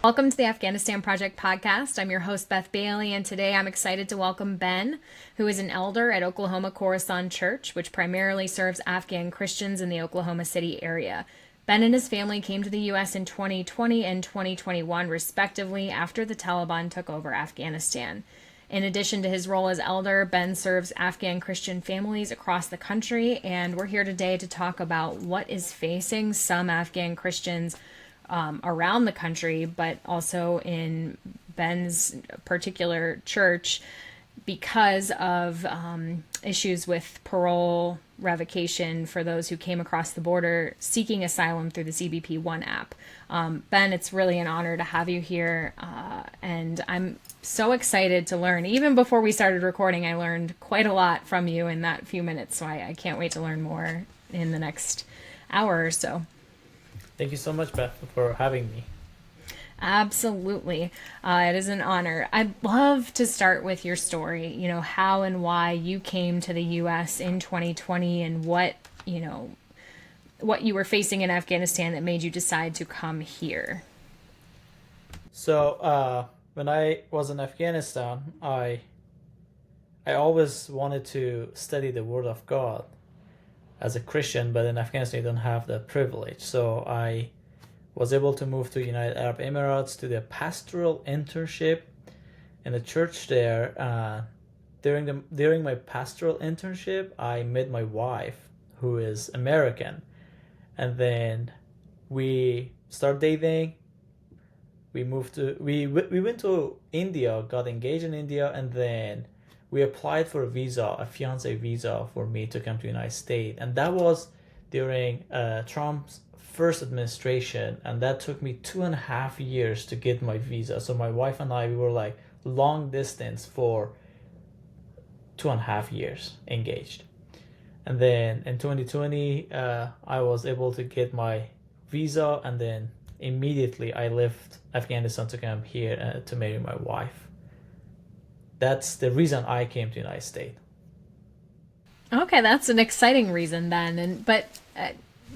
Welcome to the Afghanistan Project Podcast. I'm your host, Beth Bailey, and today I'm excited to welcome Ben, who is an elder at Oklahoma Khorasan Church, which primarily serves Afghan Christians in the Oklahoma City area. Ben and his family came to the U.S. in 2020 and 2021, respectively, after the Taliban took over Afghanistan. In addition to his role as elder, Ben serves Afghan Christian families across the country, and we're here today to talk about what is facing some Afghan Christians around the country, but also in Ben's particular church because of issues with parole, revocation for those who came across the border seeking asylum through the CBP One App. Ben, it's really an honor to have you here, and I'm so excited to learn. Even before we started recording, I learned quite a lot from you in that few minutes, so I can't wait to learn more in the next hour or so. Thank you so much, Beth, for having me. Absolutely. It is an honor. I'd love to start with your story, how and why you came to the U.S. in 2020 and what you were facing in Afghanistan that made you decide to come here. So when I was in Afghanistan, I always wanted to study the Word of God as a Christian, but in Afghanistan you don't have the privilege. So I was able to move to United Arab Emirates to the pastoral internship in a church there. During my pastoral internship, I met my wife, who is American, and then we started dating. We went to India, got engaged in India, and then we applied for a fiance visa for me to come to the United States. And that was during Trump's first administration. And that took me 2.5 years to get my visa. So my wife and I, we were like long distance for 2.5 years engaged. And then in 2020, I was able to get my visa. And then immediately I left Afghanistan to come here to marry my wife. That's the reason I came to the United States. Okay, that's an exciting reason then. But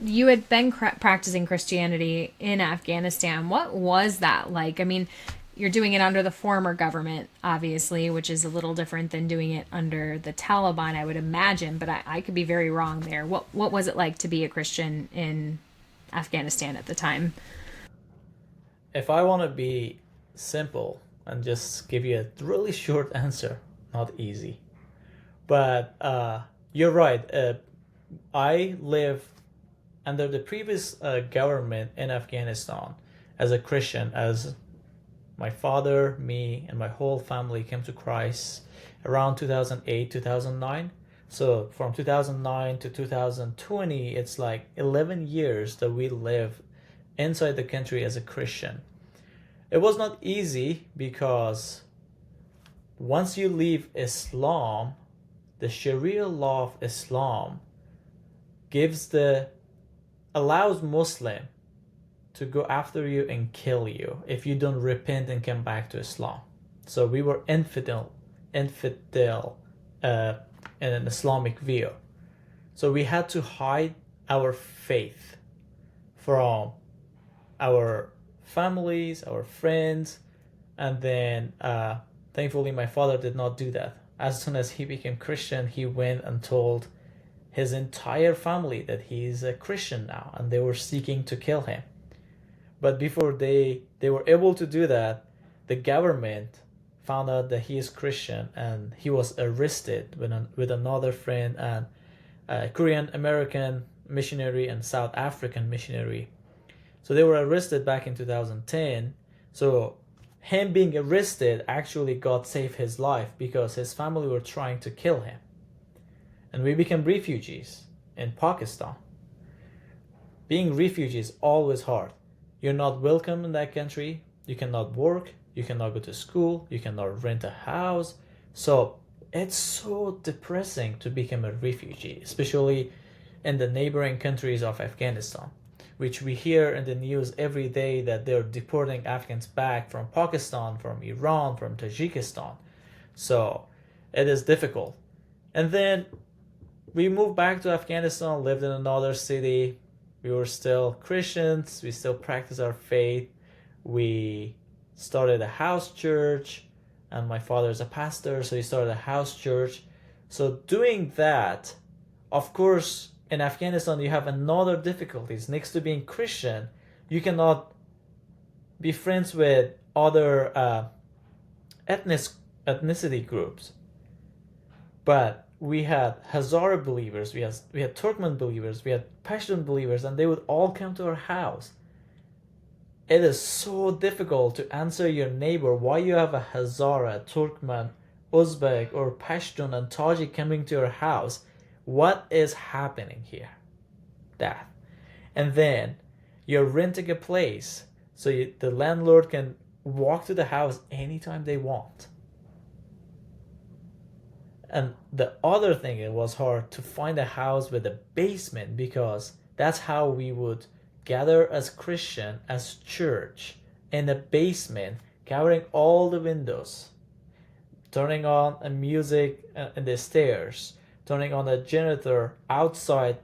you had been practicing Christianity in Afghanistan. What was that like? I mean, you're doing it under the former government, obviously, which is a little different than doing it under the Taliban, I would imagine. But I could be very wrong there. What was it like to be a Christian in Afghanistan at the time? If I want to be simple and just give you a really short answer, not easy. But you're right. I lived under the previous government in Afghanistan as a Christian, as my father, me, and my whole family came to Christ around 2008, 2009. So from 2009 to 2020, it's like 11 years that we live inside the country as a Christian. It was not easy because once you leave Islam, the Sharia law of Islam allows Muslim to go after you and kill you if you don't repent and come back to Islam. So we were infidel in an Islamic view. So we had to hide our faith from our families, our friends, and then thankfully my father did not do that. As soon as he became Christian, he went and told his entire family that he is a Christian now, and they were seeking to kill him. But before they were able to do that, the government found out that he is Christian, and he was arrested with another friend and a Korean American missionary and South African missionary. So they were arrested back in 2010. So him being arrested actually God saved his life because his family were trying to kill him. And we became refugees in Pakistan. Being refugees is always hard. You're not welcome in that country. You cannot work. You cannot go to school. You cannot rent a house. So it's so depressing to become a refugee, especially in the neighboring countries of Afghanistan, which we hear in the news every day that they're deporting Afghans back from Pakistan, from Iran, from Tajikistan. So it is difficult. And then we moved back to Afghanistan, lived in another city. We were still Christians. We still practice our faith. We started a house church, and my father is a pastor, so he started a house church. So doing that, of course, in Afghanistan you have another difficulties. Next to being Christian, you cannot be friends with other ethnicity groups. But we had Hazara believers, we had Turkmen believers, we had Pashtun believers, and they would all come to our house. It is so difficult to answer your neighbor why you have a Hazara, Turkmen, Uzbek, or Pashtun and Tajik coming to your house. What is happening here? That. And then you're renting a place, so the landlord can walk to the house anytime they want. And the other thing, it was hard to find a house with a basement, because that's how we would gather as Christian, as church, in a basement, covering all the windows, turning on a music in the stairs, turning on a generator outside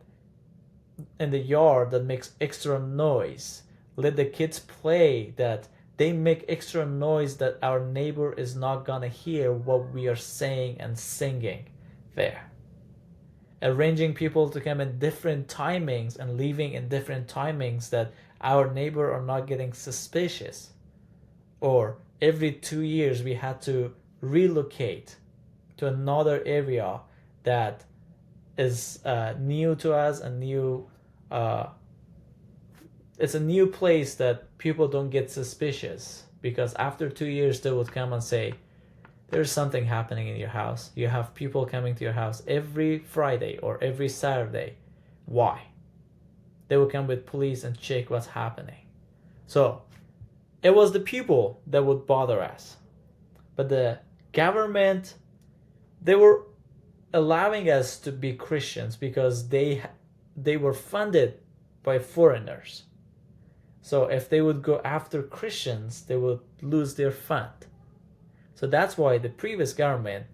in the yard that makes extra noise. Let the kids play that they make extra noise that our neighbor is not gonna hear what we are saying and singing there. Arranging people to come in different timings and leaving in different timings that our neighbor are not getting suspicious. Or every 2 years we had to relocate to another area that is new to us, a new it's a new place that people don't get suspicious, because after 2 years they would come and say, there's something happening in your house. You have people coming to your house every Friday or every Saturday. Why? They would come with police and check what's happening. So it was the people that would bother us. But the government, they were allowing us to be Christians because they were funded by foreigners. So if they would go after Christians, they would lose their fund. So that's why the previous government,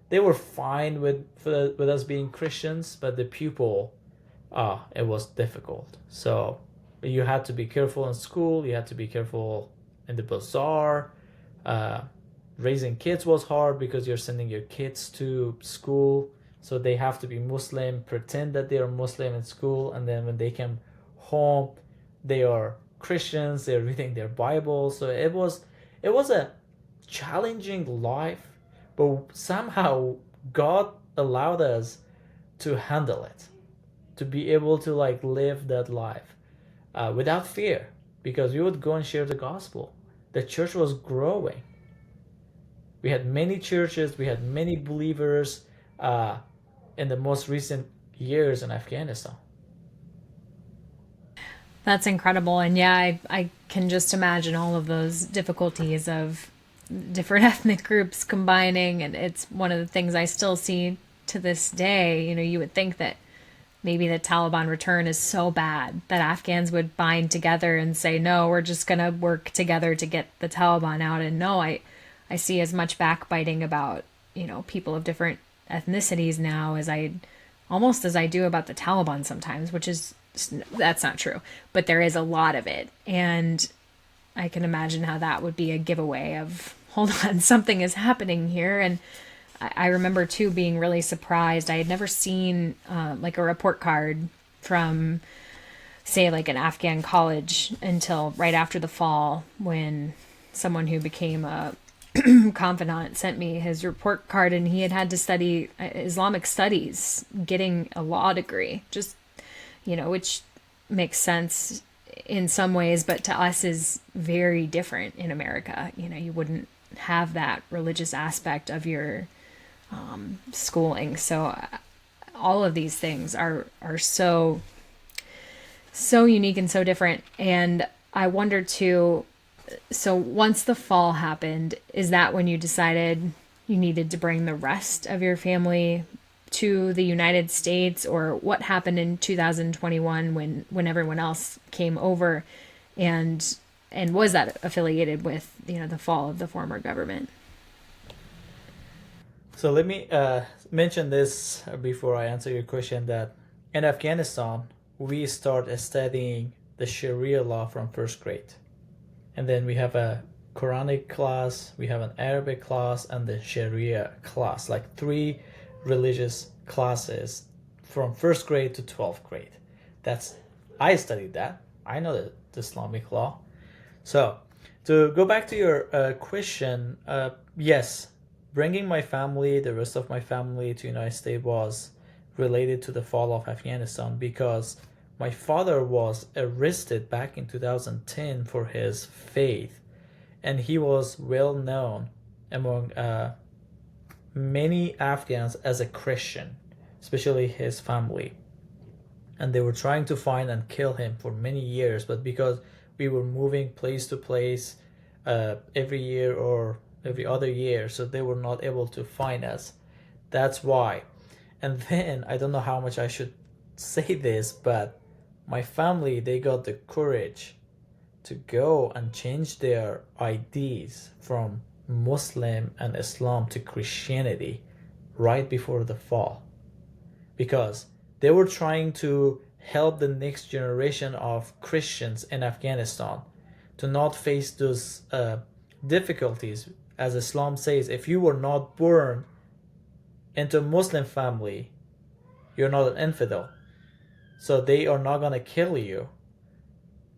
they were fine with us being Christians, but the people, it was difficult. So you had to be careful in school, you had to be careful in the bazaar. Raising kids was hard because you're sending your kids to school, so they have to be Muslim, pretend that they are Muslim in school, and then when they come home, they are Christians, they're reading their Bible. So it was a challenging life, but somehow God allowed us to handle it, to be able to live that life without fear, because we would go and share the gospel. The church was growing. We had many churches, we had many believers in the most recent years in Afghanistan. That's incredible. And yeah, I can just imagine all of those difficulties of different ethnic groups combining. And it's one of the things I still see to this day. You know, you would think that maybe the Taliban return is so bad that Afghans would bind together and say, no, we're just going to work together to get the Taliban out. And no, I see as much backbiting about, you know, people of different ethnicities now as I do about the Taliban sometimes, which is, that's not true, but there is a lot of it. And I can imagine how that would be a giveaway of, hold on, something is happening here. And I remember too being really surprised. I had never seen a report card from, say, like an Afghan college until right after the fall, when someone who became a confidant sent me his report card, and he had to study Islamic studies, getting a law degree, just, you know, which makes sense in some ways, but to us is very different in America. You know, you wouldn't have that religious aspect of your schooling. So all of these things are so unique and so different. And I wonder too, so once the fall happened, is that when you decided you needed to bring the rest of your family to the United States, or what happened in 2021 when everyone else came over, and was that affiliated with, you know, the fall of the former government? So let me mention this before I answer your question, that in Afghanistan, we start studying the Sharia law from first grade. And then we have a Quranic class, we have an Arabic class, and the Sharia class, like 3 religious classes from 1st grade to 12th grade. I studied that. I know the Islamic law. So, to go back to your question, yes, bringing my family, the rest of my family to United States was related to the fall of Afghanistan, because my father was arrested back in 2010 for his faith, and he was well known among many Afghans as a Christian, especially his family. And they were trying to find and kill him for many years, but because we were moving place to place every year or every other year, so they were not able to find us. That's why. And then, I don't know how much I should say this, but my family, they got the courage to go and change their IDs from Muslim and Islam to Christianity right before the fall, because they were trying to help the next generation of Christians in Afghanistan to not face those difficulties. As Islam says, if you were not born into a Muslim family, you're not an infidel. So they are not going to kill you,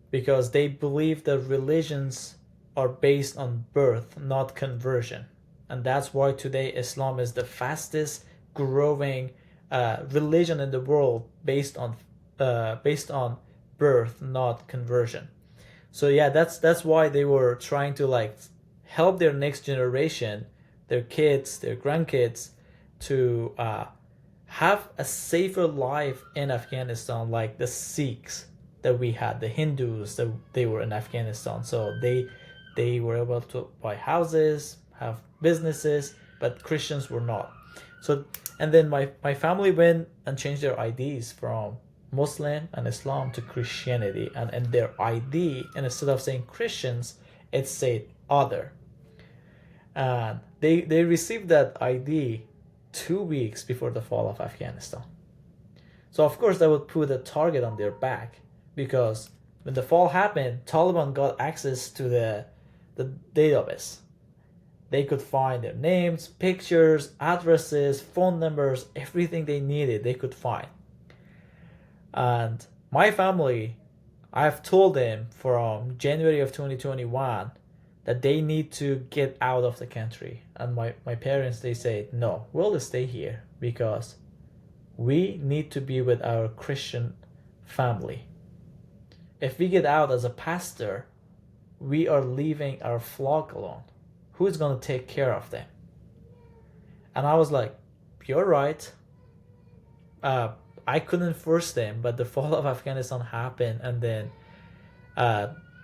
because they believe that religions are based on birth, not conversion. And that's why today Islam is the fastest growing religion in the world, based on birth, not conversion. So yeah, that's why they were trying to like help their next generation, their kids, their grandkids, to have a safer life in Afghanistan, like the Sikhs that we had, the Hindus that they were in Afghanistan. So they were able to buy houses, have businesses, but Christians were not. So, and then my family went and changed their IDs from Muslim and Islam to Christianity, and their ID, and instead of saying Christians, it said other. And they received that ID 2 weeks before the fall of Afghanistan. So of course that would put a target on their back, because when the fall happened, Taliban got access to the database. They could find their names, pictures, addresses, phone numbers, everything they needed, they could find. And my family, I've told them from January of 2021 that they need to get out of the country. And my parents, they say, no, we'll stay here, because we need to be with our Christian family. If we get out as a pastor, we are leaving our flock alone. Who's going to take care of them? And I was like, you're right. I couldn't force them, but the fall of Afghanistan happened, and then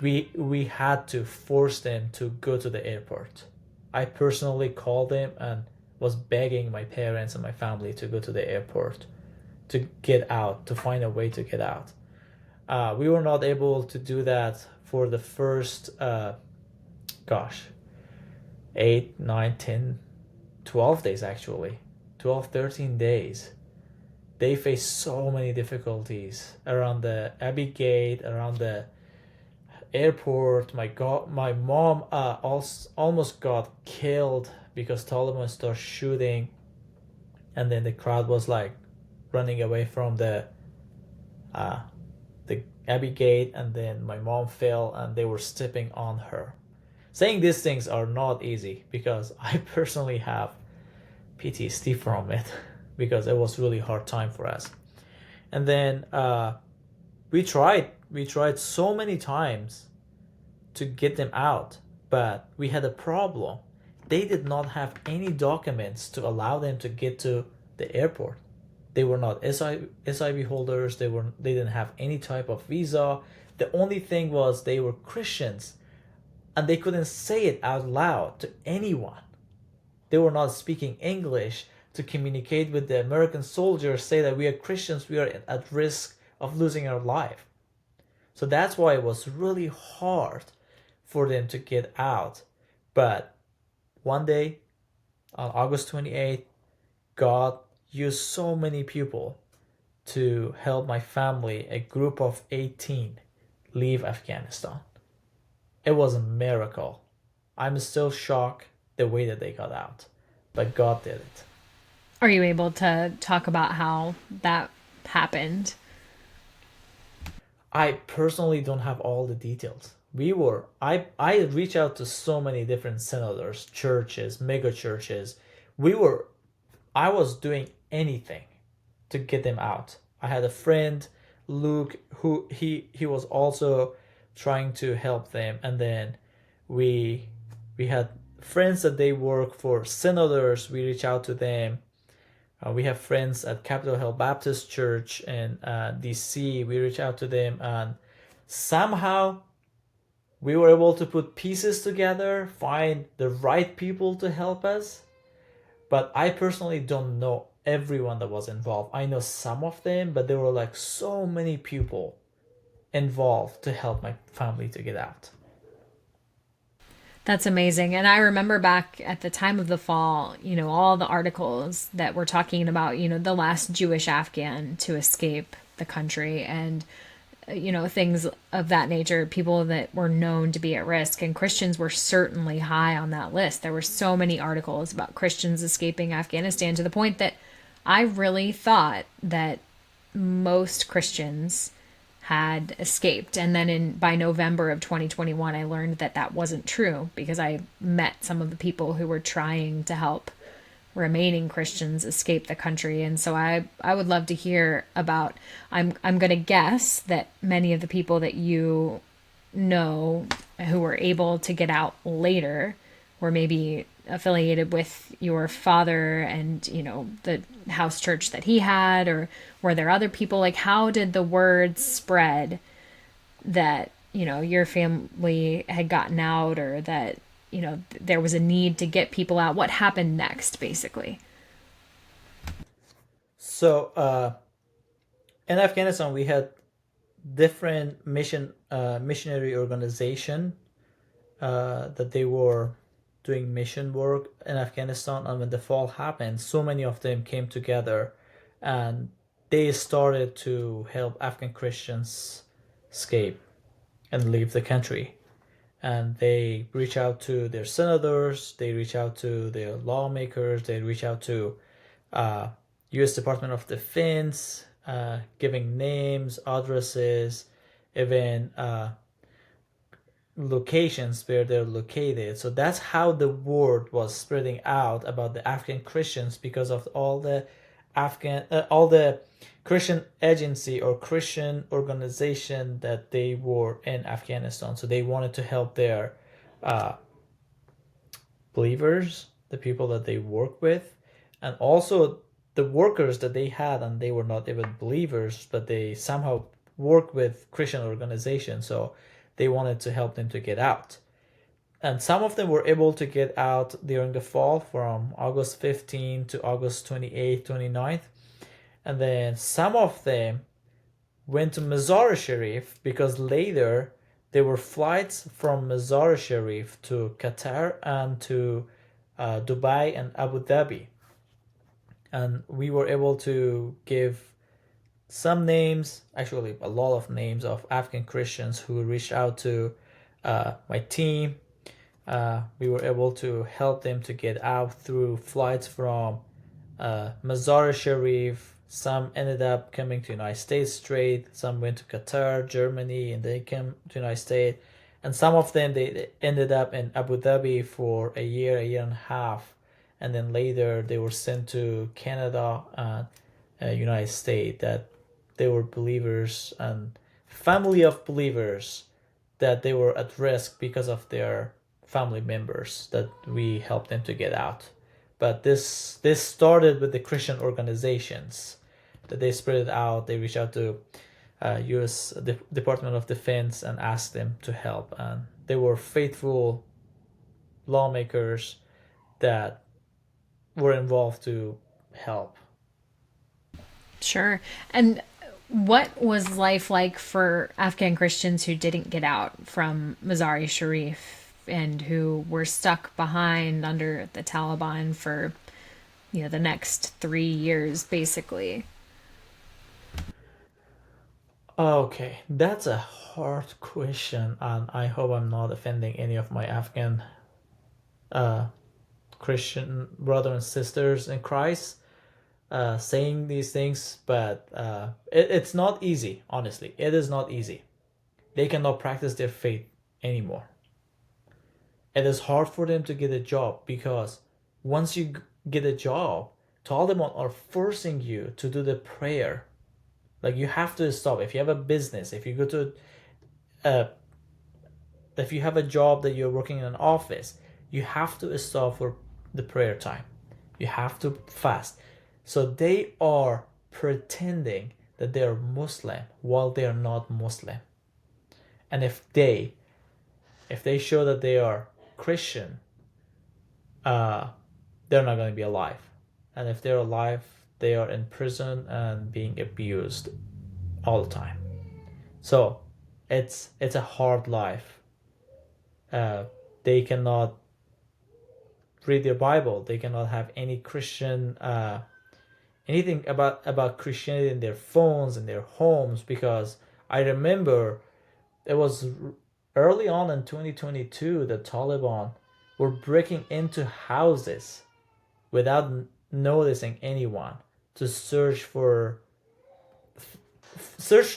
we had to force them to go to the airport. I personally called them and was begging my parents and my family to go to the airport to get out, to find a way to get out. We were not able to do that for the first 8, 9, 10, 12 days actually. 12, 13 days. They faced so many difficulties around the Abbey Gate, around the airport. My mom almost got killed because Taliban started shooting, and then the crowd was like running away from the Abbey Gate, and then my mom fell and they were stepping on her. Saying these things are not easy, because I personally have PTSD from it, because it was really hard time for us. And then we tried so many times to get them out, but we had a problem. They did not have any documents to allow them to get to the airport. They were not SIV holders. They didn't have any type of visa. The only thing was they were Christians, and they couldn't say it out loud to anyone. They were not speaking English to communicate with the American soldiers, say that we are Christians, we are at risk of losing our life. So that's why it was really hard for them to get out. But one day, on August 28th, God used so many people to help my family, a group of 18, leave Afghanistan. It was a miracle. I'm still shocked the way that they got out. But God did it. Are you able to talk about how that happened? I personally don't have all the details. I reached out to so many different senators, churches, mega churches. We were I was doing anything to get them out. I had a friend, Luke, who he was also trying to help them, and then we we had friends that they work for senators. We reach out to them. We have friends at Capitol Hill Baptist Church in DC. We reach out to them, and somehow we were able to put pieces together, find the right people to help us. But I personally don't know everyone that was involved. I know some of them, but there were like so many people involved to help my family to get out. That's amazing. And I remember back at the time of the fall, all the articles that were talking about, the last Jewish Afghan to escape the country and, things of that nature, people that were known to be at risk. And Christians were certainly high on that list. There were so many articles about Christians escaping Afghanistan to the point that I really thought that most Christians had escaped. And then by November of 2021, I learned that that wasn't true because I met some of the people who were trying to help remaining Christians escape the country. And so I would love to hear about, I'm going to guess that many of the people that you know who were able to get out later were maybe affiliated with your father and, the house church that he had, or were there other people? Like, how did the word spread that, your family had gotten out, or that, there was a need to get people out? What happened next, basically? So in Afghanistan, we had different missionary organization that they were doing mission work in Afghanistan. And when the fall happened, so many of them came together and they started to help Afghan Christians escape and leave the country. And they reach out to their senators, they reach out to their lawmakers, they reach out to U.S. Department of Defense, giving names, addresses, even locations where they're located. So that's how the word was spreading out about the Afghan Christians, because of all the Christian agency or Christian organization that they were in Afghanistan. So they wanted to help their believers, the people that they work with, and also the workers that they had, and they were not even believers, but they somehow work with Christian organizations. So they wanted to help them to get out. And some of them were able to get out during the fall from August 15 to August 28th, 29th. And then some of them went to Mazar-e-Sharif because later there were flights from Mazar-e-Sharif to Qatar and to Dubai and Abu Dhabi. And we were able to give some names, actually a lot of names of Afghan Christians who reached out to my team. We were able to help them to get out through flights from Mazar-e-Sharif. Some ended up coming to United States straight. Some went to Qatar, Germany, and they came to United States. And some of them, they ended up in Abu Dhabi for a year and a half. And then later they were sent to Canada and United States, that they were believers and family of believers, that they were at risk because of their family members, that we helped them to get out. But this started with the Christian organizations, that they spread it out. They reached out to U.S. Department of Defense and asked them to help. And they were faithful lawmakers that were involved to help. Sure. And what was life like for Afghan Christians who didn't get out from Mazar-e-Sharif and who were stuck behind under the Taliban for, the next 3 years, basically? Okay, that's a hard question, and I hope I'm not offending any of my Afghan Christian brothers and sisters in Christ saying these things, but it's not easy. Honestly, it is not easy. They cannot practice their faith anymore. It is hard for them to get a job because once you get a job, Taliban are forcing you to do the prayer. Like, you have to stop. If you have a business, if you go to if you have a job that you're working in an office, you have to stop for the prayer time. You have to fast. So they are pretending that they are Muslim while they are not Muslim. And if they show that they are Christian, they're not going to be alive. And if they're alive, they are in prison and being abused all the time. So it's a hard life. They cannot read their Bible. They cannot have any Christian anything about Christianity in their phones and their homes, because I remember it was early on in 2022 that Taliban were breaking into houses without noticing anyone to search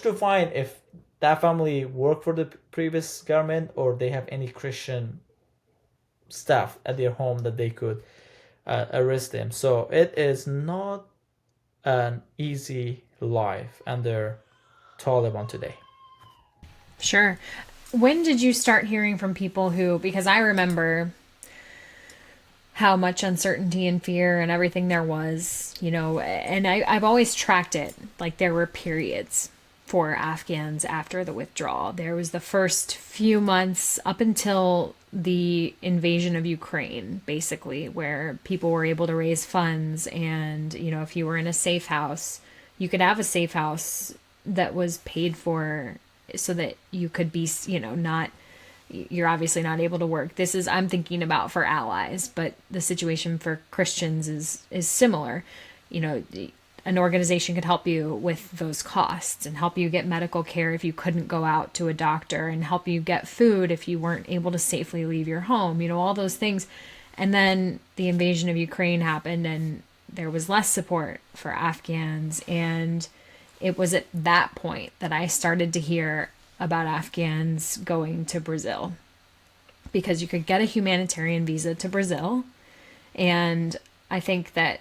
to find if that family worked for the previous government or they have any Christian staff at their home that they could arrest them. So it is not an easy life under Taliban today. Sure. When did you start hearing from people who, because I remember how much uncertainty and fear and everything there was, and I've always tracked it. Like, there were periods for Afghans after the withdrawal. There was the first few months up until the invasion of Ukraine, basically, where people were able to raise funds. And, if you were in a safe house, you could have a safe house that was paid for so that you could be, you're obviously not able to work. I'm thinking about for allies, but the situation for Christians is similar. An organization could help you with those costs and help you get medical care if you couldn't go out to a doctor, and help you get food if you weren't able to safely leave your home, all those things. And then the invasion of Ukraine happened and there was less support for Afghans. And it was at that point that I started to hear about Afghans going to Brazil, because you could get a humanitarian visa to Brazil. And I think that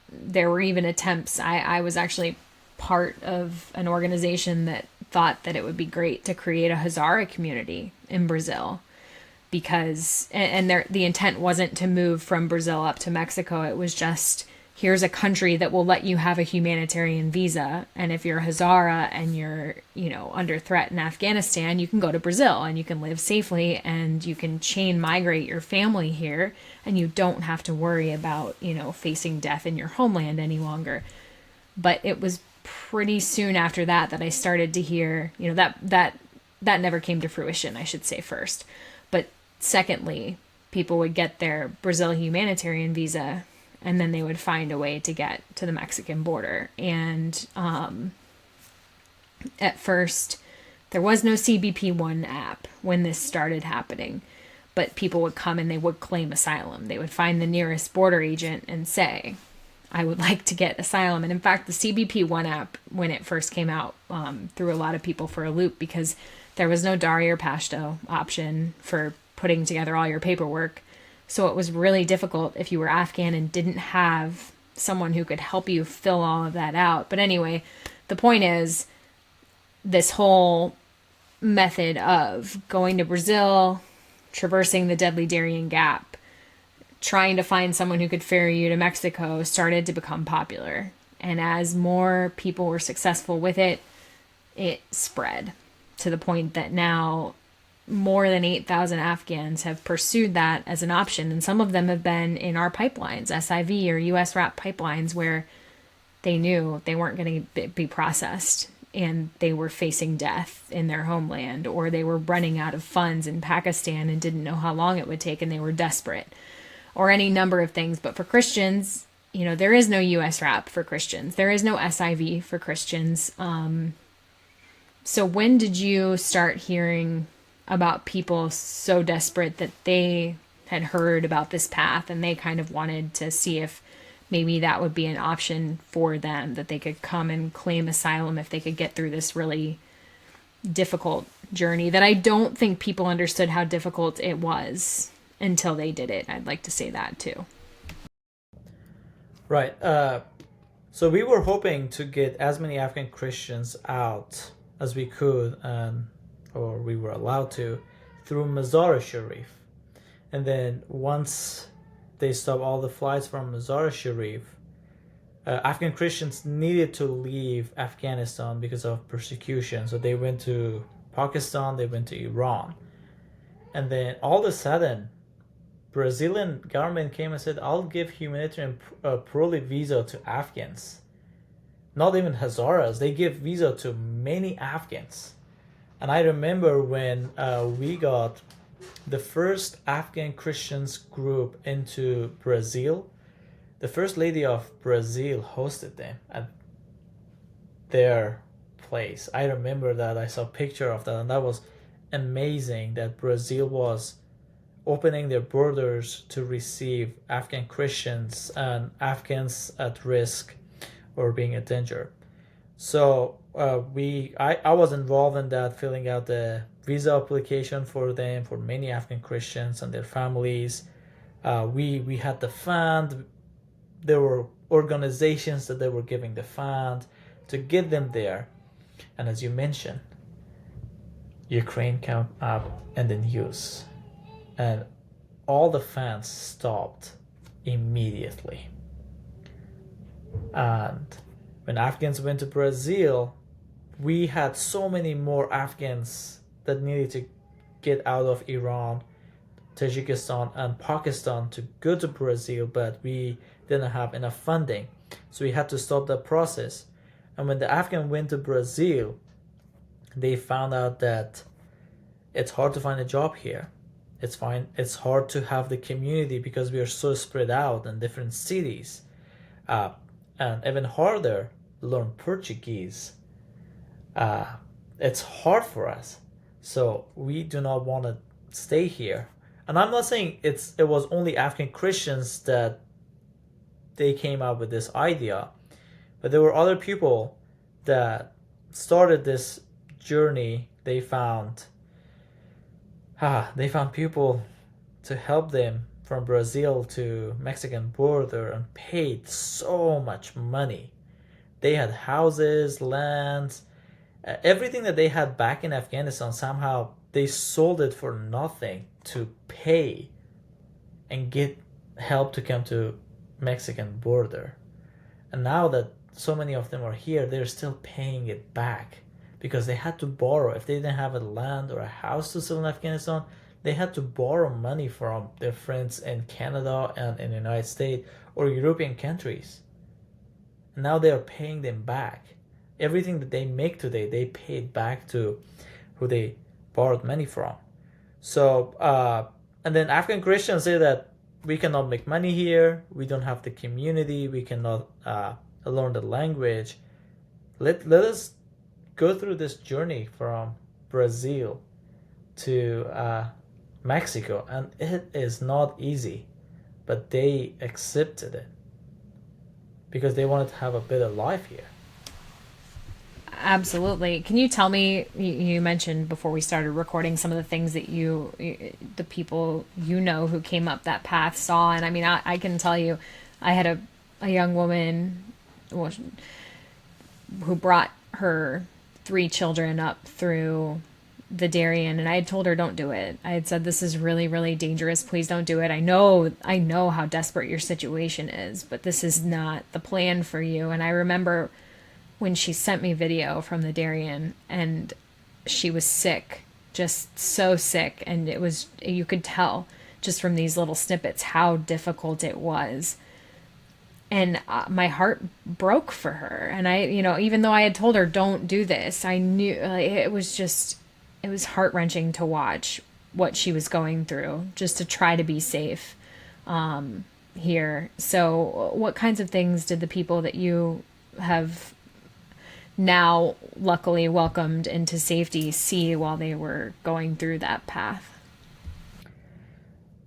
there were even attempts. I was actually part of an organization that thought that it would be great to create a Hazara community in Brazil, because, and the intent wasn't to move from Brazil up to Mexico. It was just, here's a country that will let you have a humanitarian visa. And if you're Hazara and you're, under threat in Afghanistan, you can go to Brazil and you can live safely and you can chain migrate your family here, and you don't have to worry about, facing death in your homeland any longer. But it was pretty soon after that I started to hear, that never came to fruition, I should say first. But secondly, people would get their Brazil humanitarian visa and then they would find a way to get to the Mexican border. And at first, there was no CBP One app when this started happening, but people would come and they would claim asylum. They would find the nearest border agent and say, I would like to get asylum. And in fact, the CBP One app, when it first came out, threw a lot of people for a loop, because there was no Darien or Pashto option for putting together all your paperwork. So it was really difficult if you were Afghan and didn't have someone who could help you fill all of that out. But anyway, the point is, this whole method of going to Brazil, traversing the deadly Darien Gap, trying to find someone who could ferry you to Mexico started to become popular. And as more people were successful with it, it spread to the point that now more than 8,000 Afghans have pursued that as an option. And some of them have been in our pipelines, SIV or US RAP pipelines, where they knew they weren't going to be processed and they were facing death in their homeland, or they were running out of funds in Pakistan and didn't know how long it would take and they were desperate, or any number of things. But for Christians, there is no US RAP for Christians. There is no SIV for Christians. So when did you start hearing about people so desperate that they had heard about this path, and they kind of wanted to see if maybe that would be an option for them, that they could come and claim asylum if they could get through this really difficult journey that I don't think people understood how difficult it was until they did it. I'd like to say that too. Right. So we were hoping to get as many Afghan Christians out as we could, or we were allowed to, through Mazar-e-Sharif. And then once they stopped all the flights from Mazar-e-Sharif, Afghan Christians needed to leave Afghanistan because of persecution. So they went to Pakistan, they went to Iran. And then all of a sudden, Brazilian government came and said, I'll give humanitarian parole visa to Afghans. Not even Hazaras, they give visa to many Afghans. And I remember when we got the first Afghan Christians group into Brazil, the First Lady of Brazil hosted them at their place. I remember that. I saw a picture of that, and that was amazing that Brazil was opening their borders to receive Afghan Christians and Afghans at risk or being in danger. So I was involved in that, filling out the visa application for them, for many Afghan Christians and their families. We had the fund. There were organizations that they were giving the fund to get them there. And as you mentioned, Ukraine came up in the news, and all the funds stopped immediately. And when Afghans went to Brazil, we had so many more Afghans that needed to get out of Iran, Tajikistan, and Pakistan to go to Brazil, but we didn't have enough funding. So we had to stop that process. And when the Afghan went to Brazil, they found out that it's hard to find a job here. It's hard to have the community because we are so spread out in different cities. And even harder, learn Portuguese. It's hard for us. So we do not want to stay here. And I'm not saying it was only Afghan Christians that they came up with this idea, but there were other people that started this journey. They found people to help them from Brazil to Mexican border and paid so much money. They had houses, lands, everything that they had back in Afghanistan. Somehow they sold it for nothing to pay and get help to come to Mexican border. And now that so many of them are here, they're still paying it back because they had to borrow. If they didn't have a land or a house to sell in Afghanistan, they had to borrow money from their friends in Canada and in the United States or European countries. And now they are paying them back. Everything that they make today, they paid back to who they borrowed money from. So, and then Afghan Christians say that we cannot make money here, we don't have the community, we cannot learn the language. Let us go through this journey from Brazil to Mexico, and it is not easy, but they accepted it because they wanted to have a better life here. Absolutely. Can you tell me, you mentioned before we started recording some of the things that the people who came up that path saw. And I mean, I can tell you, I had a young woman who brought her 3 children up through the Darien, and I had told her, don't do it. I had said, this is really, really dangerous. Please don't do it. I know how desperate your situation is, but this is not the plan for you. And I remember when she sent me video from the Darien, and she was sick, just so sick. And you could tell just from these little snippets how difficult it was. And my heart broke for her. And I, even though I had told her, don't do this, I knew it was heart-wrenching to watch what she was going through just to try to be safe here. So what kinds of things did the people that you have now luckily welcomed into safety see while they were going through that path?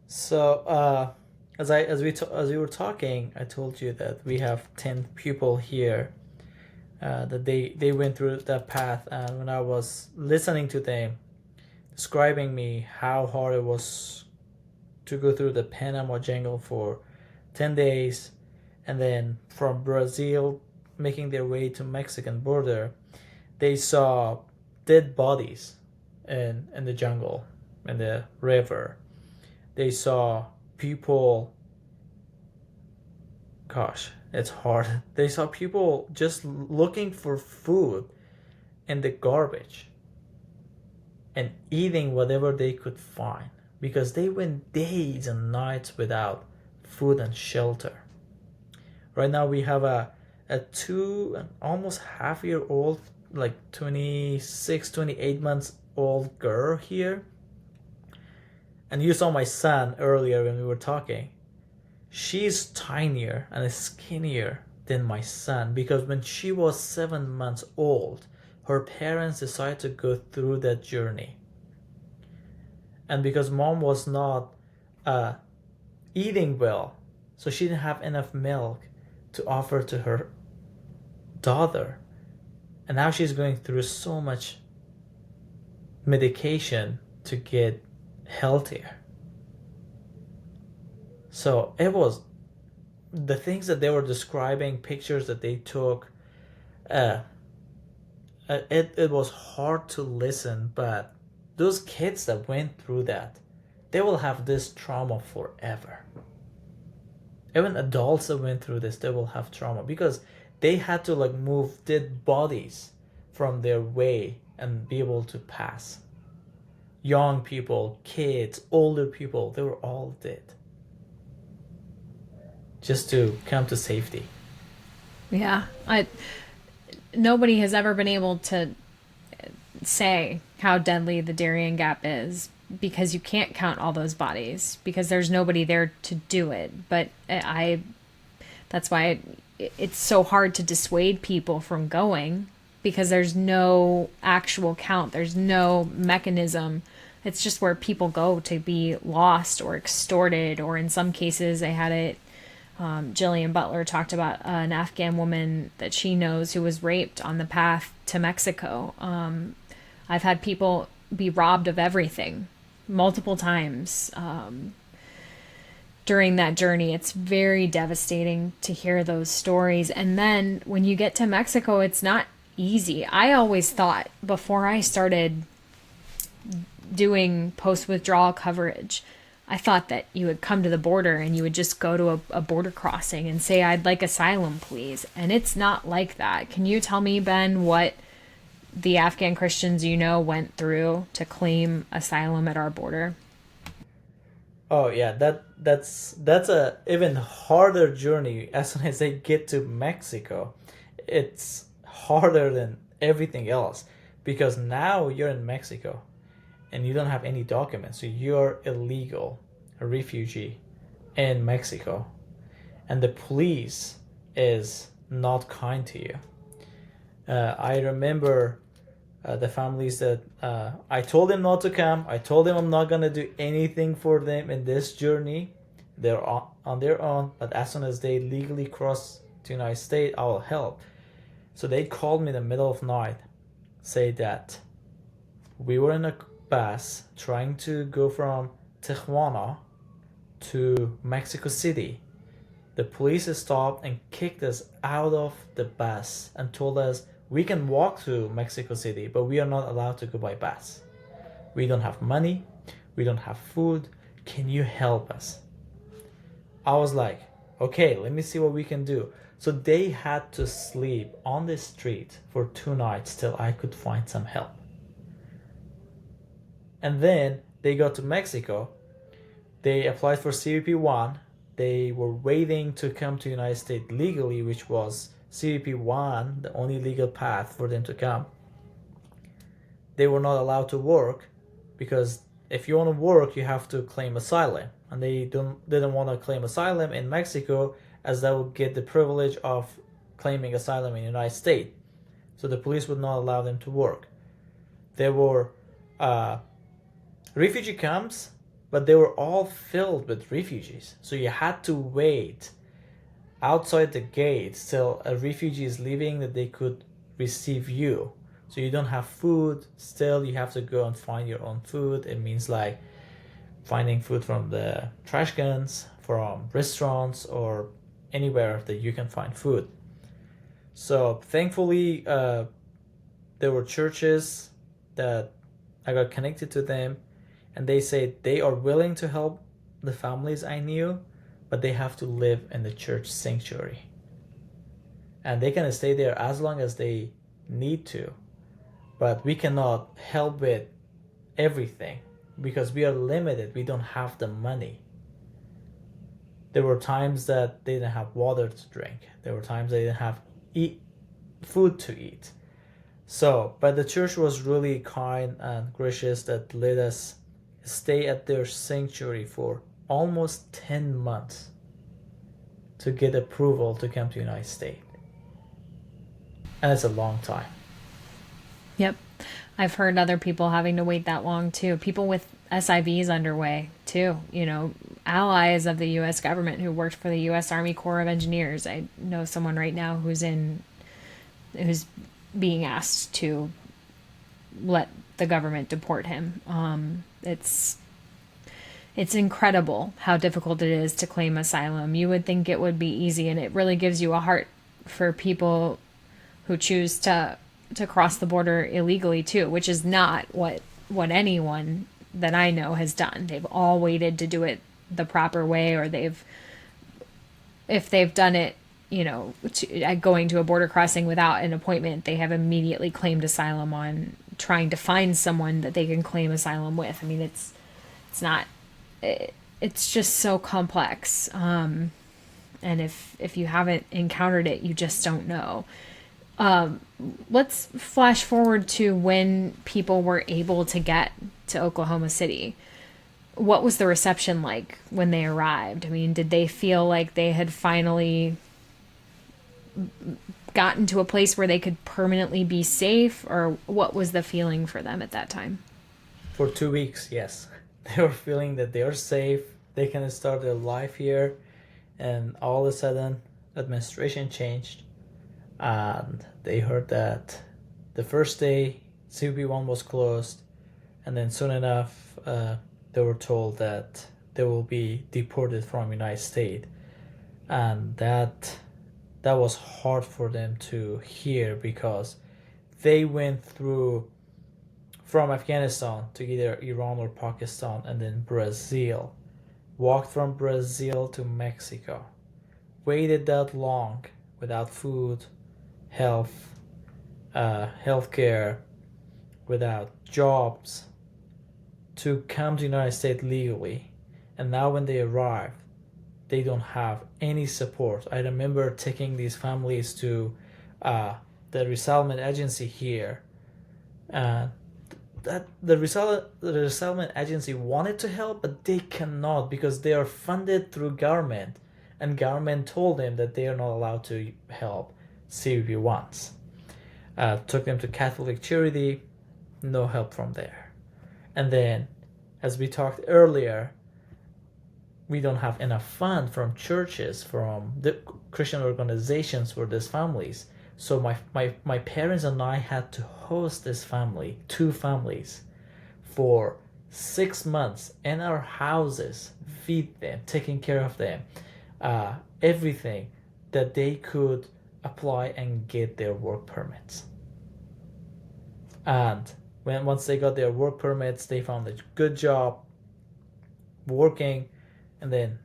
So, as we were talking, I told you that we have 10 people here that they went through that path, and when I was listening to them describing me how hard it was to go through the Panama jungle for 10 days, and then from Brazil making their way to Mexican border, they saw dead bodies in the jungle, in the river. They saw people, gosh, it's hard. They saw people just looking for food in the garbage and eating whatever they could find because they went days and nights without food and shelter. Right now we have a 2 and almost half-year old, like 26, 28 months old girl here. And you saw my son earlier when we were talking. She's tinier and skinnier than my son because when she was 7 months old, her parents decided to go through that journey. And because mom was not eating well, so she didn't have enough milk to offer to her daughter. And now she's going through so much medication to get healthier. So it was the things that they were describing, pictures that they took. It was hard to listen, but those kids that went through that, they will have this trauma forever. Even adults that went through this, they will have trauma because they had to like move dead bodies from their way and be able to pass. Young people, kids, older people, they were all dead just to come to safety. Yeah, nobody has ever been able to say how deadly the Darien Gap is because you can't count all those bodies because there's nobody there to do it. But that's why it's so hard to dissuade people from going because there's no actual count. There's no mechanism. It's just where people go to be lost or extorted, or in some cases they had it. Jillian Butler talked about an Afghan woman that she knows who was raped on the path to Mexico. I've had people be robbed of everything multiple times during that journey. It's very devastating to hear those stories. And then when you get to Mexico, it's not easy. I always thought before I started doing post-withdrawal coverage, I thought that you would come to the border and you would just go to a border crossing and say, I'd like asylum, please. And it's not like that. Can you tell me, Ben, what the Afghan Christians you know went through to claim asylum at our border? Oh yeah, that's a even harder journey as soon as they get to Mexico. It's harder than everything else because now you're in Mexico and you don't have any documents, so you're illegal, a refugee in Mexico, and the police is not kind to you. I remember the families that I told them not to come. I told them I'm not gonna do anything for them in this journey. They're on their own, but as soon as they legally cross the United States, I will help. So they called me in the middle of the night, say that we were in a bus trying to go from Tijuana to Mexico City. The police stopped and kicked us out of the bus and told us we can walk to Mexico City, but we are not allowed to go by bus. We don't have money. We don't have food. Can you help us? I was like, okay, let me see what we can do. So they had to sleep on the street for 2 nights till I could find some help. And then they got to Mexico. They applied for CBP One. They were waiting to come to the United States legally, which was CBP One, the only legal path for them to come. They were not allowed to work because if you want to work, you have to claim asylum. And they didn't want to claim asylum in Mexico as they would get the privilege of claiming asylum in the United States. So the police would not allow them to work. There were refugee camps, but they were all filled with refugees. So you had to wait outside the gates till a refugee is leaving that they could receive you. So you don't have food, still you have to go and find your own food. It means like finding food from the trash cans, from restaurants, or anywhere that you can find food. So thankfully, there were churches that I got connected to them, and they said they are willing to help the families I knew, but they have to live in the church sanctuary. And they can stay there as long as they need to, but we cannot help with everything because we are limited. We don't have the money. There were times that they didn't have water to drink. There were times they didn't have food to eat. So, but the church was really kind and gracious that let us stay at their sanctuary for almost 10 months to get approval to come to the United States. And it's a long time. Yep. I've heard other people having to wait that long too. People with SIVs underway too, allies of the U.S. government who worked for the U.S. Army Corps of Engineers. I know someone right now who's being asked to let the government deport him. It's incredible how difficult it is to claim asylum. You would think it would be easy, and it really gives you a heart for people who choose to cross the border illegally too, which is not what anyone that I know has done. They've all waited to do it the proper way, or if they've done it, going to a border crossing without an appointment, they have immediately claimed asylum on trying to find someone that they can claim asylum with. I mean, it's just so complex. And if you haven't encountered it, you just don't know. Let's flash forward to when people were able to get to Oklahoma City. What was the reception like when they arrived? I mean, did they feel like they had finally gotten to a place where they could permanently be safe, or what was the feeling for them at that time? For 2 weeks, yes. They were feeling that they are safe, they can start their life here, and all of a sudden, administration changed, and they heard that the first day CBP One was closed, and then soon enough, they were told that they will be deported from the United States, and that was hard for them to hear because they went through from Afghanistan to either Iran or Pakistan and then Brazil, walked from Brazil to Mexico, waited that long without food, healthcare, without jobs to come to the United States legally. And now when they arrive, they don't have any support. I remember taking these families to the resettlement agency here. That the resettlement agency wanted to help, but they cannot because they are funded through government, and government told them that they are not allowed to help CBP Ones. Took them to Catholic Charity, no help from there. And then, as we talked earlier, we don't have enough fund from churches, from the Christian organizations for these families. So my parents and I had to host this family, 2 families, for 6 months in our houses, feed them, taking care of them, everything that they could apply and get their work permits. And once they got their work permits, they found a good job working. And then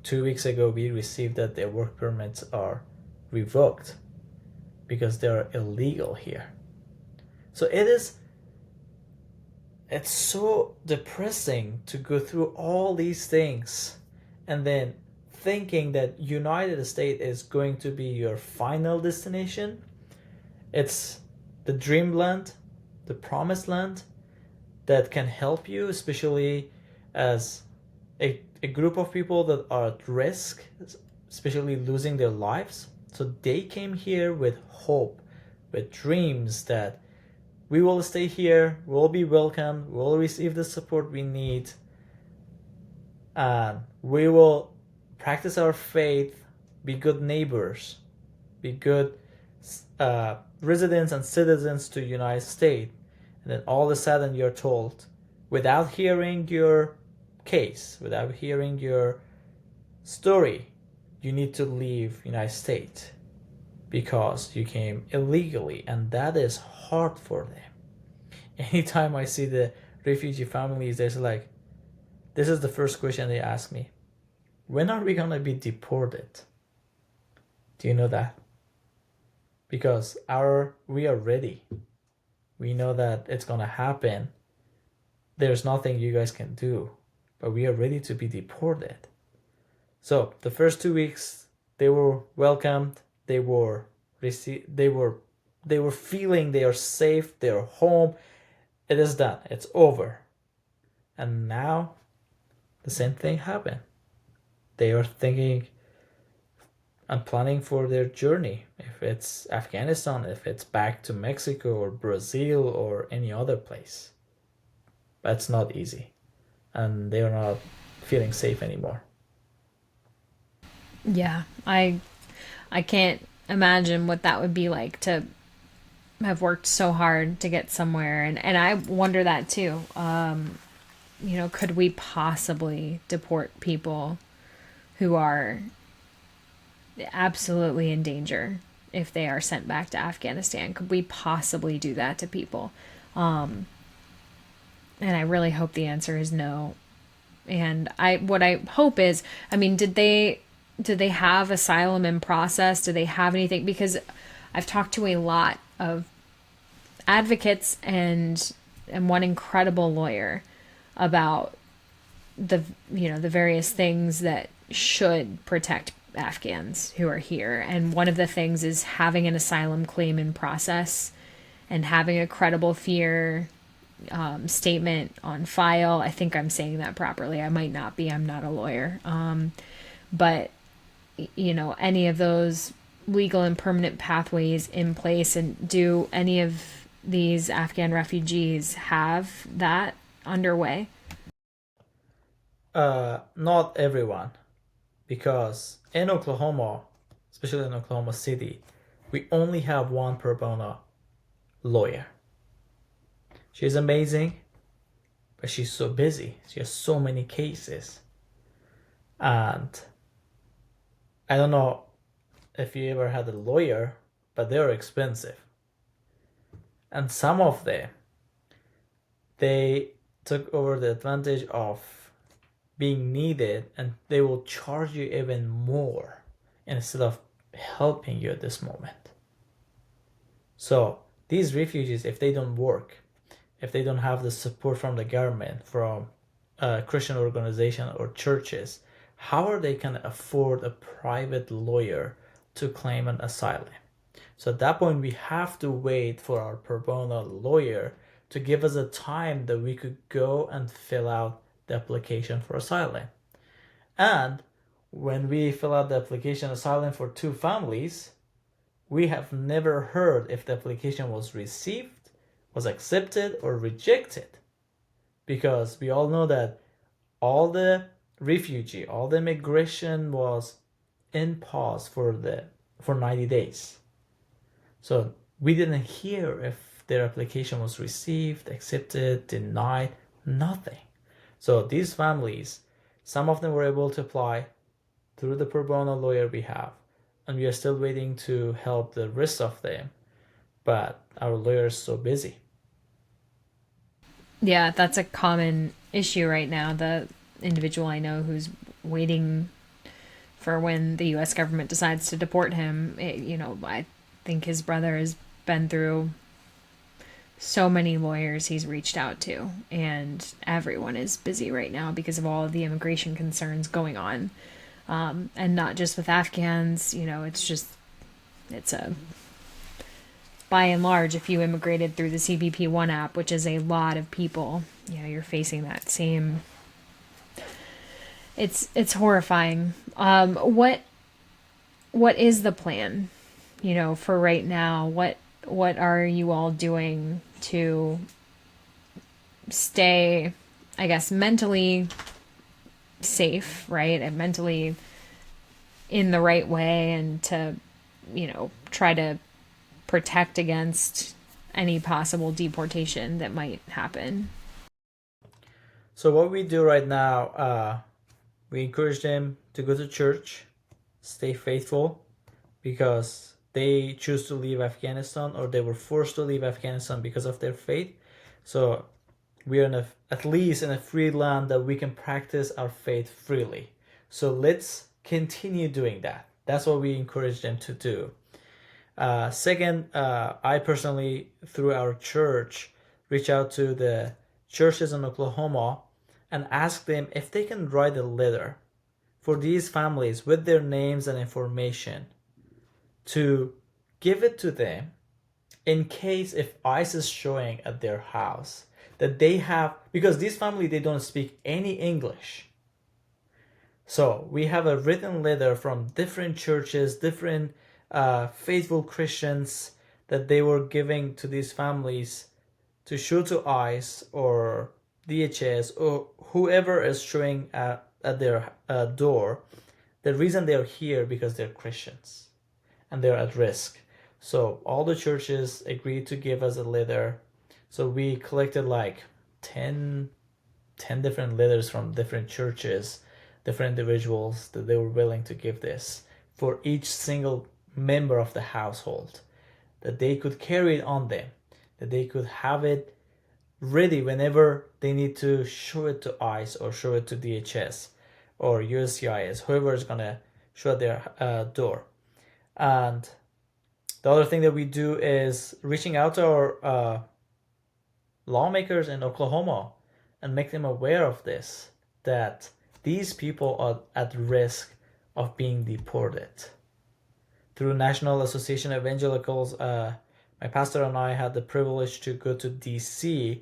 2 weeks ago, we received that their work permits are revoked because they are illegal here. So it's so depressing to go through all these things and then thinking that United States is going to be your final destination. It's the dreamland, the promised land that can help you, especially as a group of people that are at risk, especially losing their lives. So they came here with hope, with dreams that we will stay here, we'll be welcome, we'll receive the support we need, and we will practice our faith, be good neighbors, be good residents and citizens to the United States, and then all of a sudden you're told, without hearing your case, without hearing your story, you need to leave United States because you came illegally, and that is hard for them. Anytime I see the refugee families, there's like, this is the first question they ask me: when are we gonna be deported? Do you know that? Because we are ready. We know that it's gonna happen. There's nothing you guys can do, but we are ready to be deported. So the first 2 weeks, they were welcomed. They were feeling they are safe. They are home. It is done. It's over. And now, the same thing happened. They are thinking and planning for their journey. If it's Afghanistan, if it's back to Mexico or Brazil or any other place. That's not easy. And they are not feeling safe anymore. Yeah, I can't imagine what that would be like to have worked so hard to get somewhere. And I wonder that too. Could we possibly deport people who are absolutely in danger if they are sent back to Afghanistan? Could we possibly do that to people? And I really hope the answer is no. And what I hope is, did they have asylum in process? Do they have anything? Because I've talked to a lot of advocates and one incredible lawyer about the various things that should protect Afghans who are here. And one of the things is having an asylum claim in process and having a credible fear statement on file. I think I'm saying that properly. I might not be. I'm not a lawyer. But any of those legal and permanent pathways in place, and do any of these Afghan refugees have that underway? Not everyone, because in Oklahoma, especially in Oklahoma City, we only have one pro bono lawyer. She's amazing, but she's so busy. She has so many cases. And I don't know if you ever had a lawyer, but they're expensive. And some of them, they took over the advantage of being needed, and they will charge you even more instead of helping you at this moment. So these refugees, if they don't work, if they don't have the support from the government, from a Christian organization or churches, how are they going to afford a private lawyer to claim an asylum? So at that point, we have to wait for our pro bono lawyer to give us a time that we could go and fill out the application for asylum. And when we fill out the application asylum for 2 families, we have never heard if the application was received, was accepted, or rejected. Because we all know that all the immigration was in pause for 90 days. So we didn't hear if their application was received, accepted, denied, nothing. So these families, some of them were able to apply through the pro bono lawyer we have, and we are still waiting to help the rest of them. But our lawyer is so busy. Yeah, that's a common issue right now. The individual I know who's waiting for when the U.S. government decides to deport him, I think his brother has been through so many lawyers he's reached out to, and everyone is busy right now because of all of the immigration concerns going on. And not just with Afghans, it's by and large, if you immigrated through the CBP One App, which is a lot of people, you're facing that same. It's horrifying. What is the plan, for right now? What are you all doing to stay, I guess, mentally safe, right, and mentally in the right way, and to, try to protect against any possible deportation that might happen. So what we do right now, we encourage them to go to church, stay faithful, because they choose to leave Afghanistan, or they were forced to leave Afghanistan because of their faith. So we are at least in a free land that we can practice our faith freely. So let's continue doing that. That's what we encourage them to do. Second, I personally, through our church, reach out to the churches in Oklahoma and ask them if they can write a letter for these families with their names and information, to give it to them in case if ICE is showing at their house that they have, because this family, they don't speak any English. So we have a written letter from different churches, different faithful Christians, that they were giving to these families to show to ICE or DHS or whoever is showing at their door, the reason they're here because they're Christians and they're at risk. So all the churches agreed to give us a letter. So we collected like 10 different letters from different churches, different individuals, that they were willing to give this for each single member of the household, that they could carry it on them, that they could have it ready whenever they need to show it to ICE or show it to DHS or USCIS, whoever is going to show at their door. And the other thing that we do is reaching out to our lawmakers in Oklahoma and make them aware of this, that these people are at risk of being deported. Through National Association of Evangelicals, my pastor and I had the privilege to go to DC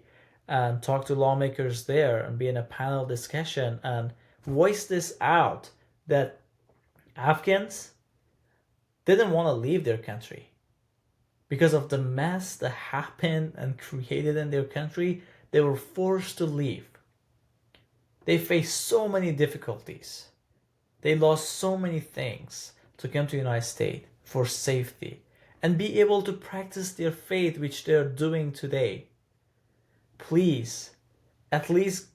and talk to lawmakers there and be in a panel discussion and voice this out, that Afghans didn't want to leave their country because of the mess that happened and created in their country. They were forced to leave. They faced so many difficulties. They lost so many things to come to the United States for safety and be able to practice their faith, which they're doing today. Please, at least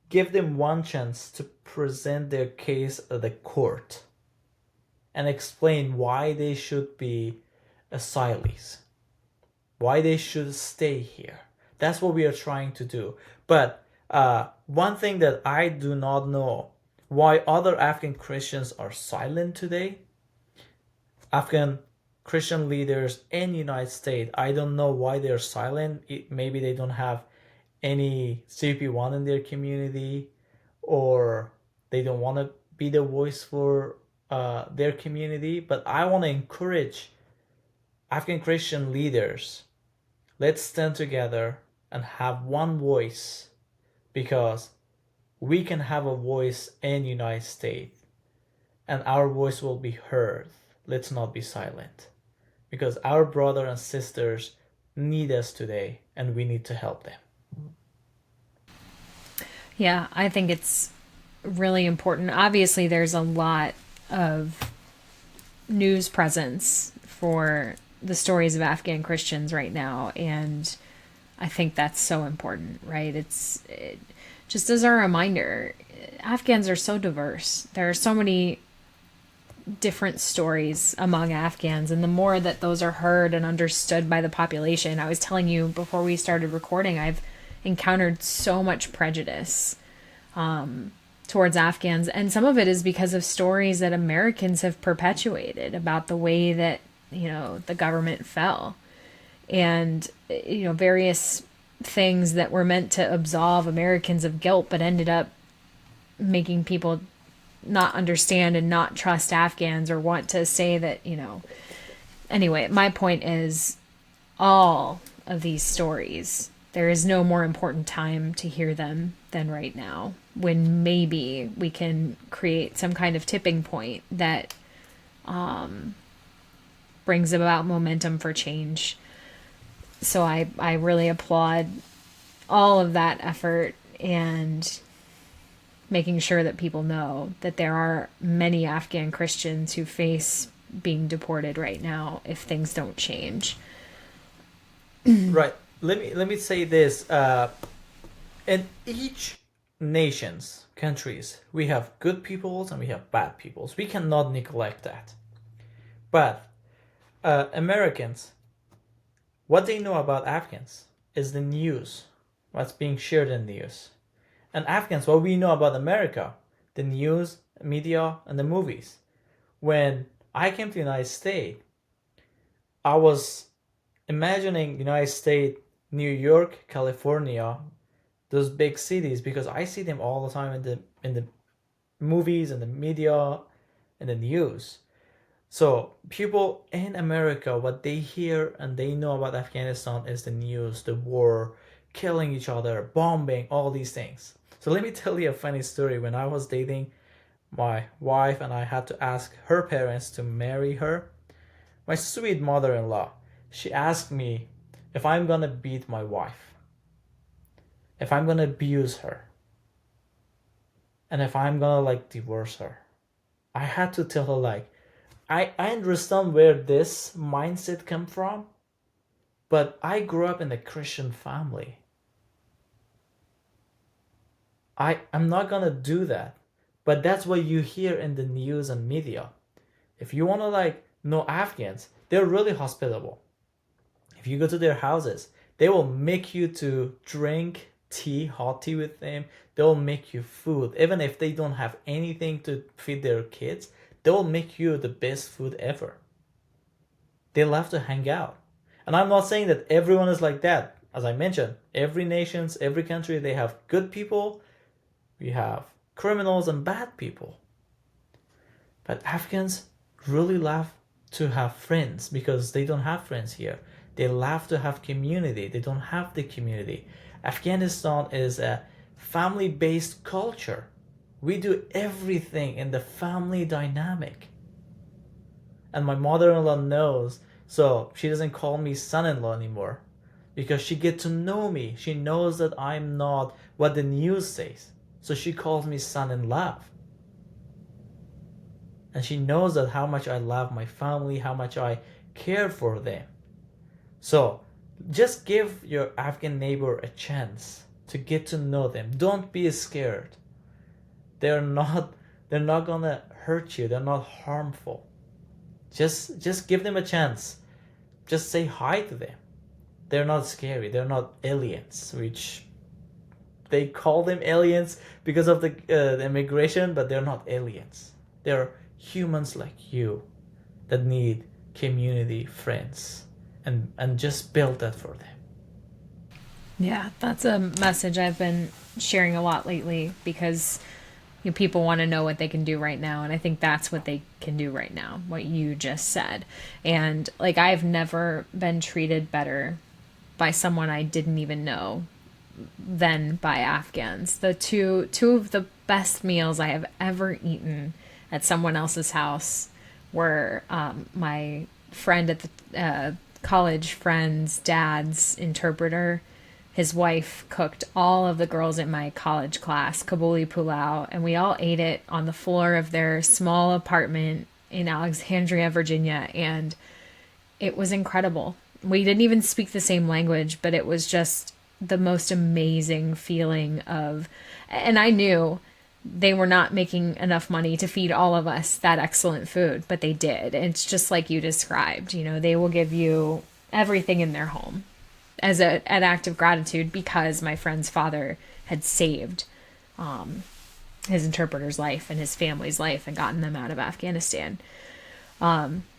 give them one chance to present their case at the court and explain why they should be asylees, why they should stay here. That's what we are trying to do. But one thing that I do not know, why other Afghan Christians are silent today. Afghan Christian leaders in the United States, I don't know why they're silent. Maybe they don't have any CBP One in their community, or they don't want to be the voice for their community. But I want to encourage Afghan Christian leaders, let's stand together and have one voice, because we can have a voice in the United States and our voice will be heard. Let's not be silent, because our brothers and sisters need us today and we need to help them. Yeah, I think it's really important. Obviously, there's a lot of news presence for the stories of Afghan Christians right now, and I think that's so important, right? Just as a reminder, Afghans are so diverse. There are so many different stories among Afghans, and the more that those are heard and understood by the population, I was telling you before we started recording, I've encountered so much prejudice towards Afghans, and some of it is because of stories that Americans have perpetuated about the way that, the government fell, and, various things that were meant to absolve Americans of guilt, but ended up making people not understand and not trust Afghans, or want to say that, Anyway, my point is, all of these stories, there is no more important time to hear them than right now, when maybe we can create some kind of tipping point that brings about momentum for change. So I really applaud all of that effort, and making sure that people know that there are many Afghan Christians who face being deported right now if things don't change. Right. Let me say this. In each nations, countries, we have good peoples and we have bad peoples. We cannot neglect that. But Americans, what they know about Afghans is the news, what's being shared in the news. And Afghans, what we know about America, the news, media, and the movies. When I came to the United States, I was imagining United States, New York, California, those big cities, because I see them all the time in the movies and the media and the news. So people in America, what they hear and they know about Afghanistan is the news, the war, killing each other, bombing, all these things. So let me tell you a funny story. When I was dating my wife and I had to ask her parents to marry her, my sweet mother-in-law, she asked me if I'm gonna beat my wife, if I'm gonna abuse her, and if I'm gonna divorce her. I had to tell her I understand where this mindset come from, but I grew up in a Christian family. I'm not gonna do that. But that's what you hear in the news and media. If you wanna know Afghans, they're really hospitable. If you go to their houses, they will make you to drink tea, hot tea with them. They'll make you food. Even if they don't have anything to feed their kids, they will make you the best food ever. They love to hang out. And I'm not saying that everyone is like that. As I mentioned, every nation, every country, they have good people. We have criminals and bad people. But Afghans really love to have friends because they don't have friends here. They love to have community. They don't have the community. Afghanistan is a family-based culture. We do everything in the family dynamic. And my mother-in-law knows, so she doesn't call me son-in-law anymore because she gets to know me. She knows that I'm not what the news says. So she calls me son-in-law. And she knows that how much I love my family, how much I care for them. So just give your Afghan neighbor a chance to get to know them. Don't be scared. They're not gonna hurt you. They're not harmful. Just give them a chance. Just say hi to them. They're not scary. They're not aliens, which they call them aliens because of the immigration, but they're not aliens. They're humans like you that need community, friends, and just build that for them. Yeah, that's a message I've been sharing a lot lately because people want to know what they can do right now. And I think that's what they can do right now, what you just said. And I've never been treated better by someone I didn't even know than by Afghans. The two of the best meals I have ever eaten at someone else's house were my friend at the college friend's dad's interpreter. His wife cooked all of the girls in my college class Kabuli pulao, and we all ate it on the floor of their small apartment in Alexandria, Virginia, and it was incredible. We didn't even speak the same language, but it was just the most amazing feeling of, and I knew they were not making enough money to feed all of us that excellent food, but they did. And it's just like you described, they will give you everything in their home as an act of gratitude because my friend's father had saved his interpreter's life and his family's life and gotten them out of Afghanistan.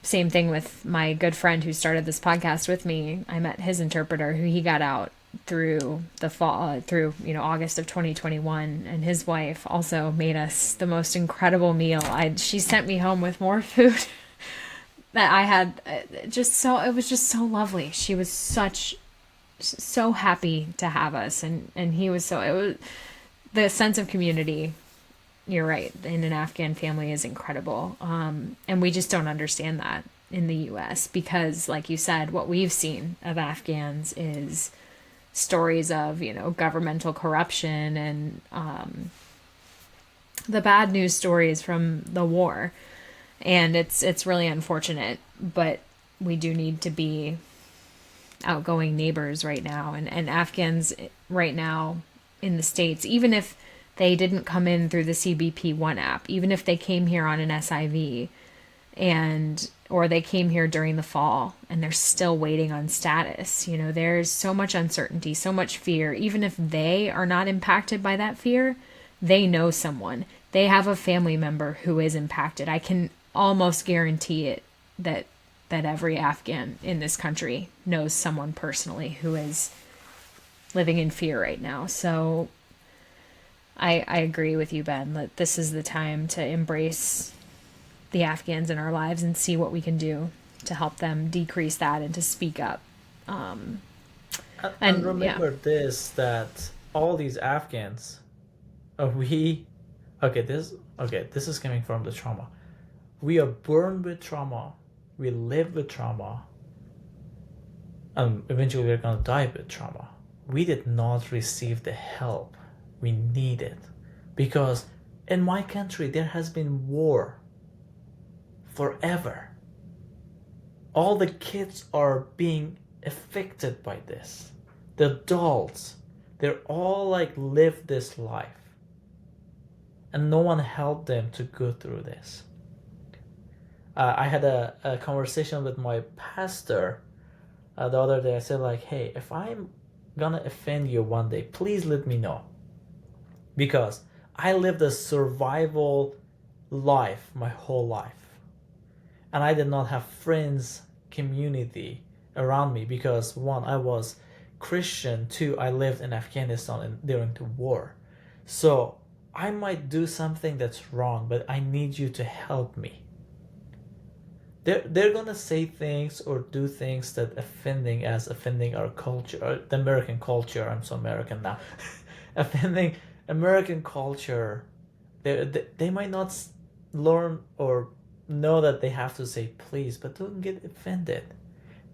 Same thing with my good friend who started this podcast with me. I met his interpreter who he got out through the fall, through August of 2021, and his wife also made us the most incredible meal. She sent me home with more food that I had. It was just so lovely. She was so happy to have us, and he was it was the sense of community. You're right, in an Afghan family is incredible, and we just don't understand that in the U.S. because, like you said, what we've seen of Afghans is stories of governmental corruption and the bad news stories from the war. And it's really unfortunate, but we do need to be outgoing neighbors right now. And Afghans right now in the States, even if they didn't come in through the CBP One App, even if they came here on an SIV, or they came here during the fall and they're still waiting on status. There's so much uncertainty, so much fear. Even if they are not impacted by that fear, they know someone. They have a family member who is impacted. I can almost guarantee it that every Afghan in this country knows someone personally who is living in fear right now. So I agree with you, Ben, that this is the time to embrace the Afghans in our lives and see what we can do to help them decrease that and to speak up. And remember this, that all these Afghans, this is coming from the trauma. We are born with trauma. We live with trauma. And eventually we're going to die with trauma. We did not receive the help we needed. Because in my country, there has been war forever. All the kids are being affected by this. The adults, they're all live this life. And no one helped them to go through this. I had a conversation with my pastor the other day. I said hey, if I'm gonna offend you one day, please let me know. Because I lived a survival life my whole life. And I did not have friends, community around me because one, I was Christian, two, I lived in Afghanistan during the war. So I might do something that's wrong, but I need you to help me. They're gonna say things or do things that offending our culture, or the American culture. I'm so American now. Offending American culture. They might not learn or know that they have to say please, but don't get offended.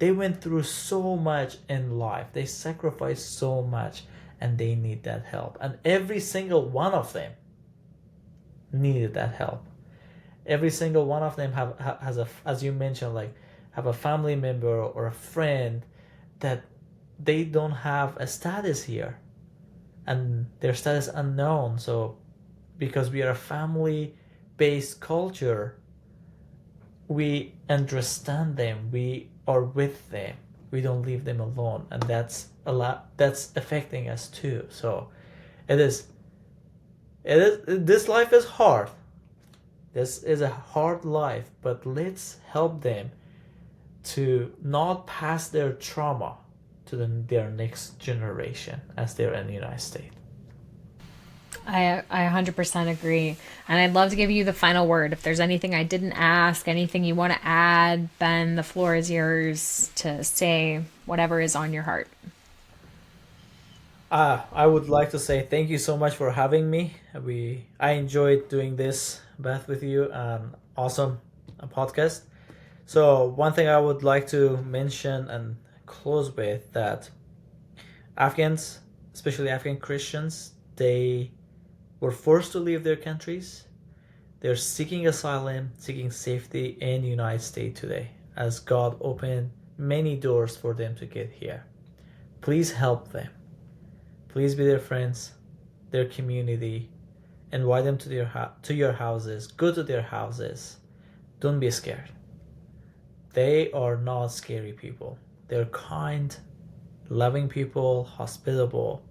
They went through so much in life. They sacrificed so much, and they need that help. And every single one of them needed that help. Every single one of them has a, as you mentioned, have a family member or a friend that they don't have a status here, and their status unknown. So because we are a family-based culture, we understand them, we are with them, we don't leave them alone, and that's affecting us too. So it is this life is hard. This is a hard life, but let's help them to not pass their trauma to their next generation as they're in the United States. I 100% agree. And I'd love to give you the final word. If there's anything I didn't ask, anything you want to add, Ben, the floor is yours to say whatever is on your heart. I would like to say thank you so much for having me. I enjoyed doing this, Beth, with you. Awesome podcast. So one thing I would like to mention and close with, that Afghans, especially Afghan Christians, they were forced to leave their countries. They're seeking asylum, seeking safety in the United States today, as God opened many doors for them to get here. Please help them. Please be their friends, their community. Invite them to your houses. Go to their houses. Don't be scared. They are not scary people. They're kind, loving people, hospitable.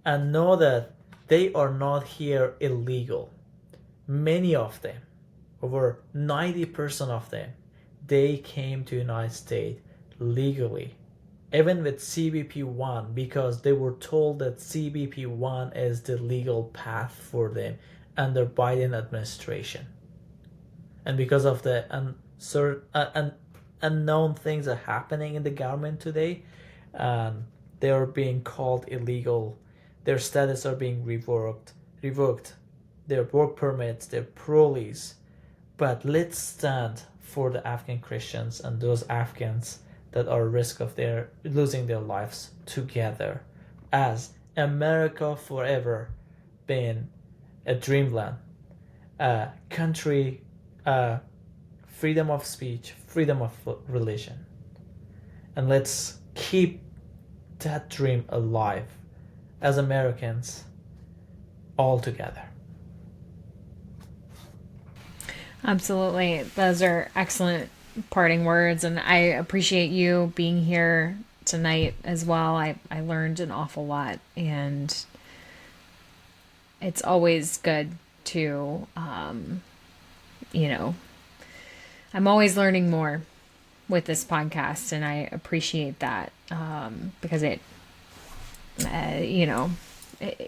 And know that they are not here illegal. Many of them, over 90% of them, they came to the United States legally. Even with CBP One, because they were told that CBP One is the legal path for them under Biden administration. And because of the unknown things that are happening in the government today, they are being called illegal. Their status are being revoked. Their work permits, their paroles. But let's stand for the Afghan Christians and those Afghans that are at risk of losing their lives together, as America forever been a dreamland country, freedom of speech, freedom of religion. And let's keep that dream alive as Americans all together. Absolutely. Those are excellent parting words, and I appreciate you being here tonight as well. I learned an awful lot, and it's always good to, I'm always learning more with this podcast, and I appreciate that because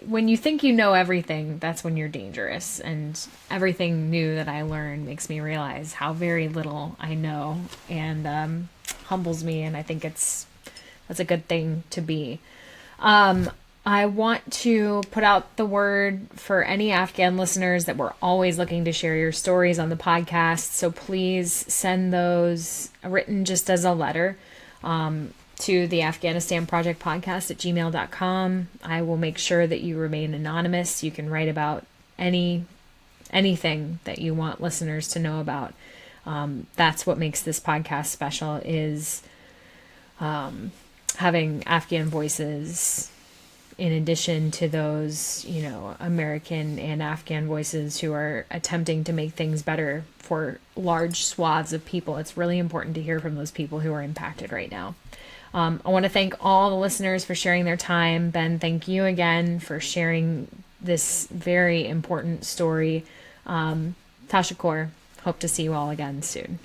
when you think you know everything, that's when you're dangerous. And everything new that I learn makes me realize how very little I know, and humbles me. And I think that's a good thing to be. I want to put out the word for any Afghan listeners that we're always looking to share your stories on the podcast. So please send those written just as a letter to the Afghanistan Project Podcast at gmail.com. I will make sure that you remain anonymous. You can write about anything that you want listeners to know about. That's what makes this podcast special, is having Afghan voices in addition to those, American and Afghan voices who are attempting to make things better for large swaths of people. It's really important to hear from those people who are impacted right now. I want to thank all the listeners for sharing their time. Ben, thank you again for sharing this very important story. Tashakor, hope to see you all again soon.